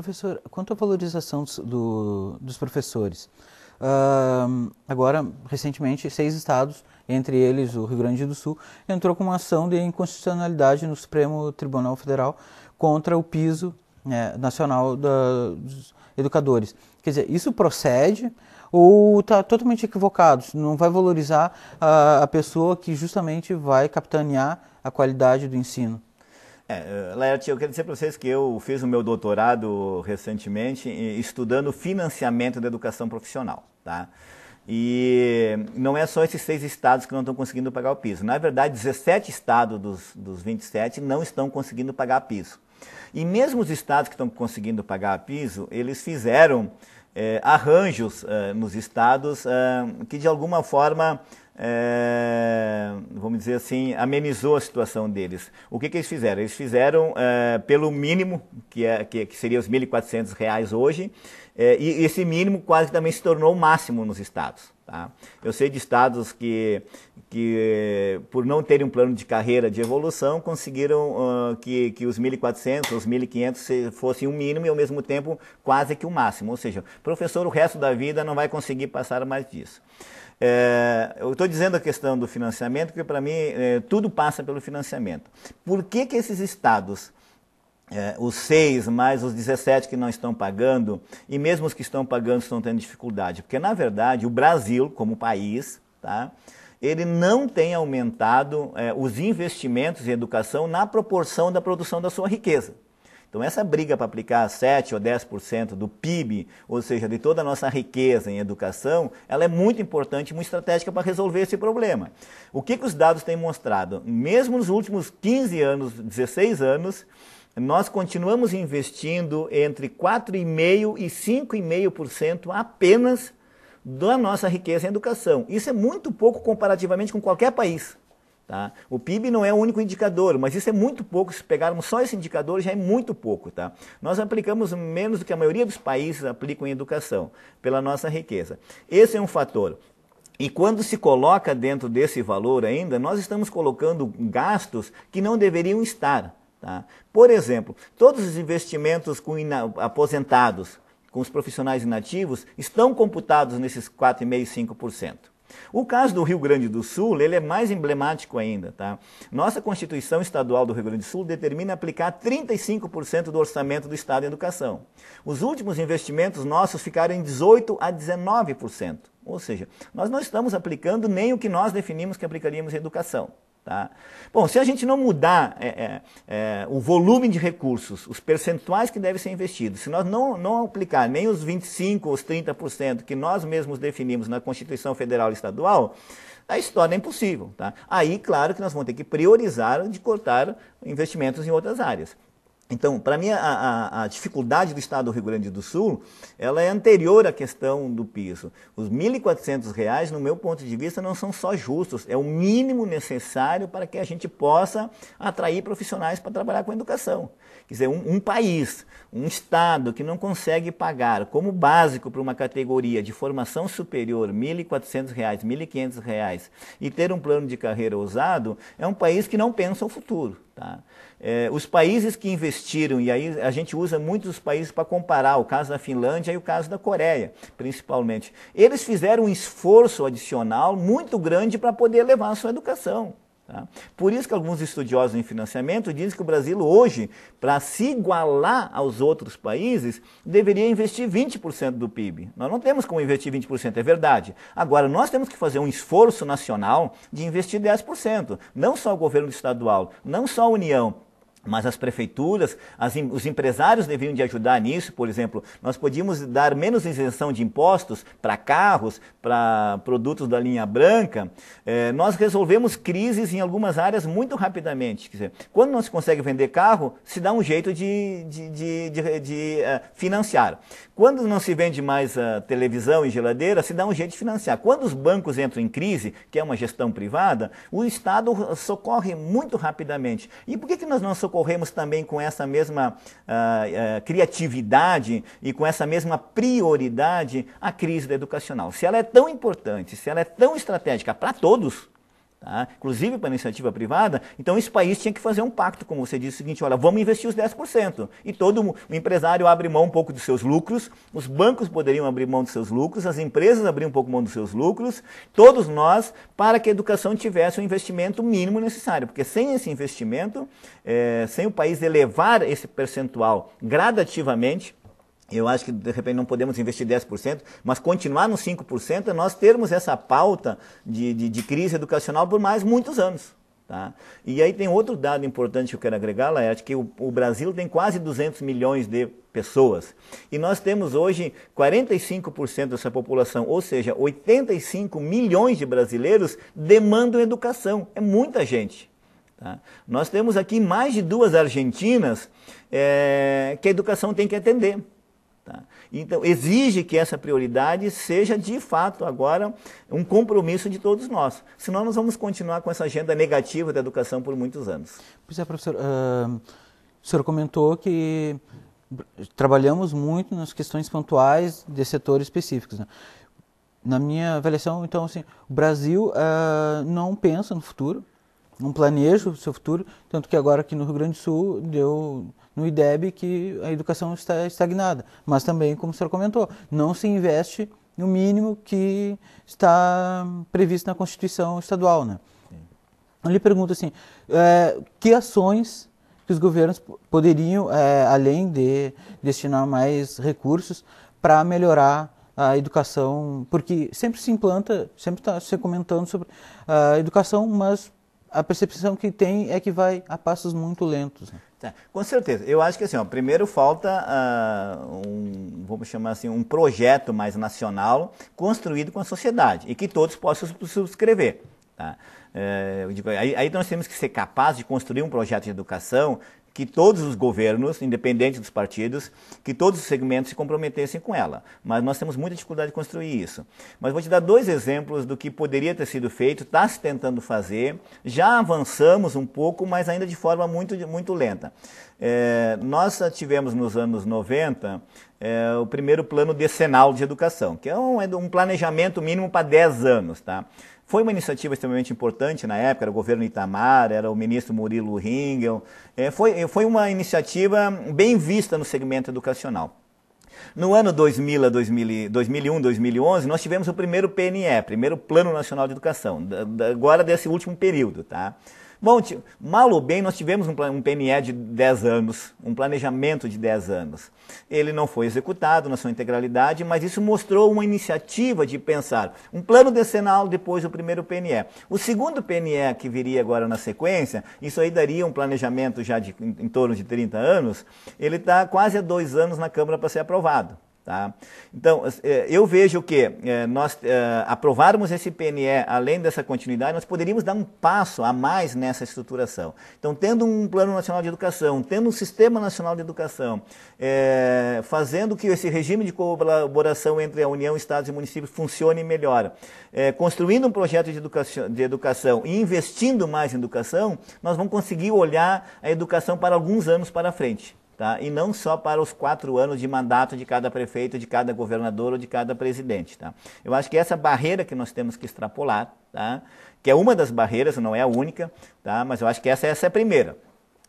Professor, quanto à valorização dos professores, agora, recentemente, 6 estados, entre eles o Rio Grande do Sul, entrou com uma ação de inconstitucionalidade no Supremo Tribunal Federal contra o piso nacional dos educadores. Quer dizer, isso procede ou está totalmente equivocado? Não vai valorizar a pessoa que justamente vai capitanear a qualidade do ensino? Laerte, eu quero dizer para vocês que eu fiz o meu doutorado recentemente estudando financiamento da educação profissional, tá? E não é só esses 6 estados que não estão conseguindo pagar o piso. Na verdade, 17 estados dos 27 não estão conseguindo pagar piso. E mesmo os estados que estão conseguindo pagar piso, eles fizeram arranjos nos estados que de alguma forma, vamos dizer assim, amenizou a situação deles. O que eles fizeram? Eles fizeram pelo mínimo, que seria os R$ 1.400 hoje, e esse mínimo quase também se tornou o máximo nos estados. Tá? Eu sei de estados que por não terem um plano de carreira de evolução, conseguiram que os 1.400, os 1.500 fossem um mínimo e ao mesmo tempo quase que o máximo. Ou seja, professor o resto da vida não vai conseguir passar mais disso. Eu estou dizendo a questão do financiamento, porque para mim tudo passa pelo financiamento. Por que esses estados, os 6 mais os 17 que não estão pagando, e mesmo os que estão pagando estão tendo dificuldade? Porque na verdade o Brasil, como país, tá, ele não tem aumentado os investimentos em educação na proporção da produção da sua riqueza. Então essa briga para aplicar 7 ou 10% do PIB, ou seja, de toda a nossa riqueza em educação, ela é muito importante, muito estratégica para resolver esse problema. O que os dados têm mostrado? Mesmo nos últimos 15 anos, 16 anos, nós continuamos investindo entre 4,5% e 5,5% apenas da nossa riqueza em educação. Isso é muito pouco comparativamente com qualquer país. Tá? O PIB não é o único indicador, mas isso é muito pouco. Se pegarmos só esse indicador, já é muito pouco. Tá? Nós aplicamos menos do que a maioria dos países aplicam em educação, pela nossa riqueza. Esse é um fator. E quando se coloca dentro desse valor ainda, nós estamos colocando gastos que não deveriam estar. Tá? Por exemplo, todos os investimentos com aposentados, com os profissionais inativos, estão computados nesses 4,5%, 5%. O caso do Rio Grande do Sul, ele é mais emblemático ainda. Tá? Nossa Constituição Estadual do Rio Grande do Sul determina aplicar 35% do orçamento do Estado em educação. Os últimos investimentos nossos ficaram em 18% a 19%. Ou seja, nós não estamos aplicando nem o que nós definimos que aplicaríamos em educação. Tá? Bom, se a gente não mudar o volume de recursos, os percentuais que devem ser investidos, se nós não aplicar nem os 25% ou os 30% que nós mesmos definimos na Constituição Federal e Estadual, a história é impossível. Tá? Aí, claro que nós vamos ter que priorizar de cortar investimentos em outras áreas. Então, para mim, a dificuldade do Estado do Rio Grande do Sul, ela é anterior à questão do piso. Os R$ 1.400, no meu ponto de vista, não são só justos, é o mínimo necessário para que a gente possa atrair profissionais para trabalhar com a educação. Quer dizer, um país, um Estado que não consegue pagar como básico para uma categoria de formação superior R$ 1.400, R$ 1.500 e ter um plano de carreira ousado, é um país que não pensa o futuro. Tá? Os países que investiram, e aí a gente usa muitos países para comparar, o caso da Finlândia e o caso da Coreia, principalmente. Eles fizeram um esforço adicional muito grande para poder levar a sua educação. Tá? Por isso que alguns estudiosos em financiamento dizem que o Brasil hoje, para se igualar aos outros países, deveria investir 20% do PIB. Nós não temos como investir 20%, é verdade. Agora, nós temos que fazer um esforço nacional de investir 10%. Não só o governo estadual, não só a União, mas as prefeituras, os empresários deveriam de ajudar nisso. Por exemplo, nós podíamos dar menos isenção de impostos para carros, para produtos da linha branca. Nós resolvemos crises em algumas áreas muito rapidamente. Quer dizer, quando não se consegue vender carro, se dá um jeito de financiar. Quando não se vende mais televisão e geladeira, se dá um jeito de financiar. Quando os bancos entram em crise, que é uma gestão privada, o Estado socorre muito rapidamente. E por que nós não socorremos também com essa mesma criatividade e com essa mesma prioridade a crise educacional? Se ela é tão importante, se ela é tão estratégica para todos, tá? Inclusive para a iniciativa privada. Então esse país tinha que fazer um pacto, como você disse, o seguinte, olha, vamos investir os 10%. E todo o empresário abre mão um pouco dos seus lucros, os bancos poderiam abrir mão dos seus lucros, as empresas abriam um pouco mão dos seus lucros, todos nós, para que a educação tivesse o investimento mínimo necessário. Porque sem esse investimento, sem o país elevar esse percentual gradativamente, eu acho que, de repente, não podemos investir 10%, mas continuar nos 5% é nós termos essa pauta de crise educacional por mais muitos anos. Tá? E aí tem outro dado importante que eu quero agregar, Laerte, que o Brasil tem quase 200 milhões de pessoas. E nós temos hoje 45% dessa população, ou seja, 85 milhões de brasileiros demandam educação. É muita gente. Tá? Nós temos aqui mais de 2 Argentinas que a educação tem que atender. Tá? Então, exige que essa prioridade seja, de fato, agora um compromisso de todos nós. Senão, nós vamos continuar com essa agenda negativa da educação por muitos anos. Pois é, professor. O senhor comentou que trabalhamos muito nas questões pontuais de setores específicos, né? Na minha avaliação, então, assim, o Brasil não pensa no futuro, não planeja o seu futuro, tanto que agora aqui no Rio Grande do Sul deu no IDEB que a educação está estagnada. Mas também, como o senhor comentou, não se investe no mínimo que está previsto na Constituição Estadual, né? Eu lhe pergunto assim, que ações que os governos poderiam, além de destinar mais recursos, para melhorar a educação, porque sempre se implanta, sempre está se comentando sobre a educação, mas a percepção que tem é que vai a passos muito lentos, né? Tá, com certeza. Eu acho que assim, primeiro falta vamos chamar assim, um projeto mais nacional construído com a sociedade e que todos possam subscrever. Tá? Aí nós temos que ser capazes de construir um projeto de educação que todos os governos, independente dos partidos, que todos os segmentos se comprometessem com ela. Mas nós temos muita dificuldade de construir isso. Mas vou te dar 2 exemplos do que poderia ter sido feito, está se tentando fazer, já avançamos um pouco, mas ainda de forma muito, muito lenta. Nós tivemos nos anos 90 o primeiro plano decenal de educação, que é um planejamento mínimo para 10 anos, tá? Foi uma iniciativa extremamente importante na época, era o governo Itamar, era o ministro Murilo Ringel. Foi uma iniciativa bem vista no segmento educacional. No ano 2001, 2011, nós tivemos o primeiro PNE, primeiro Plano Nacional de Educação, agora desse último período, tá? Bom, mal ou bem, nós tivemos um PNE de 10 anos, um planejamento de 10 anos. Ele não foi executado na sua integralidade, mas isso mostrou uma iniciativa de pensar um plano decenal depois do primeiro PNE. O segundo PNE que viria agora na sequência, isso aí daria um planejamento já em torno de 30 anos, ele está quase há 2 anos na Câmara para ser aprovado. Tá? Então, eu vejo que nós aprovarmos esse PNE, além dessa continuidade, nós poderíamos dar um passo a mais nessa estruturação. Então, tendo um Plano Nacional de Educação, tendo um Sistema Nacional de Educação, fazendo que esse regime de colaboração entre a União, Estados e municípios funcione melhor, construindo um projeto de educação e investindo mais em educação, nós vamos conseguir olhar a educação para alguns anos para frente. Tá? E não só para os 4 anos de mandato de cada prefeito, de cada governador ou de cada presidente. Tá? Eu acho que essa barreira que nós temos que extrapolar, tá? Que é uma das barreiras, não é a única, tá? Mas eu acho que essa é a primeira.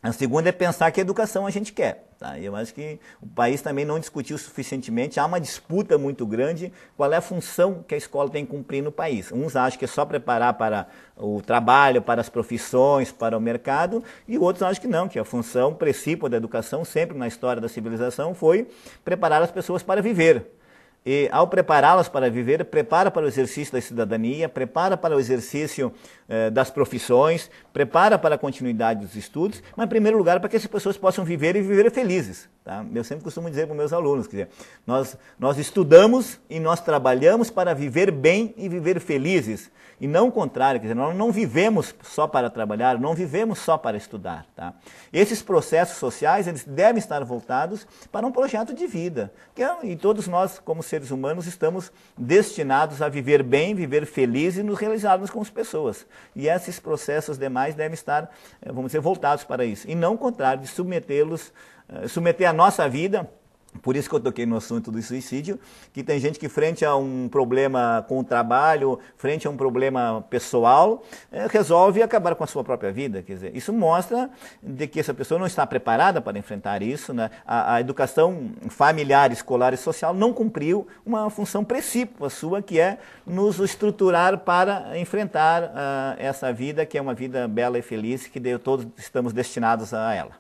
A segunda é pensar que educação a gente quer. Tá? Eu acho que o país também não discutiu suficientemente, há uma disputa muito grande qual é a função que a escola tem que cumprir no país. Uns acham que é só preparar para o trabalho, para as profissões, para o mercado, e outros acham que não, que a função principal da educação, sempre na história da civilização, foi preparar as pessoas para viver. E ao prepará-las para viver, prepara para o exercício da cidadania, prepara para o exercício das profissões, prepara para a continuidade dos estudos, mas em primeiro lugar para que essas pessoas possam viver e viver felizes. Tá? Eu sempre costumo dizer para os meus alunos, quer dizer, nós estudamos e nós trabalhamos para viver bem e viver felizes, e não o contrário, quer dizer, nós não vivemos só para trabalhar, não vivemos só para estudar. Tá? Esses processos sociais, eles devem estar voltados para um projeto de vida, e todos nós, como seres humanos, estamos destinados a viver bem, viver feliz e nos realizarmos como pessoas. E esses processos demais devem estar, vamos dizer, voltados para isso. E não o contrário, de submeter a nossa vida Por isso que eu toquei no assunto do suicídio, que tem gente que frente a um problema com o trabalho, frente a um problema pessoal, resolve acabar com a sua própria vida. Quer dizer, isso mostra de que essa pessoa não está preparada para enfrentar isso, né? A educação familiar, escolar e social não cumpriu uma função precípua sua, que é nos estruturar para enfrentar essa vida, que é uma vida bela e feliz, que todos estamos destinados a ela.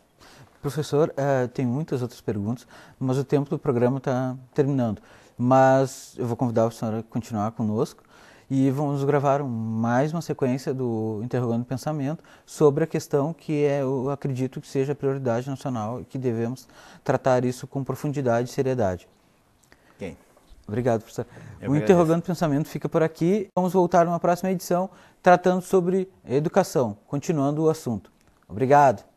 Professor, tem muitas outras perguntas, mas o tempo do programa está terminando. Mas eu vou convidar a senhora a continuar conosco e vamos gravar mais uma sequência do Interrogando o Pensamento sobre a questão que eu acredito que seja a prioridade nacional e que devemos tratar isso com profundidade e seriedade. Okay. Obrigado, professor. O Interrogando o Pensamento fica por aqui. Vamos voltar numa próxima edição tratando sobre educação, continuando o assunto. Obrigado.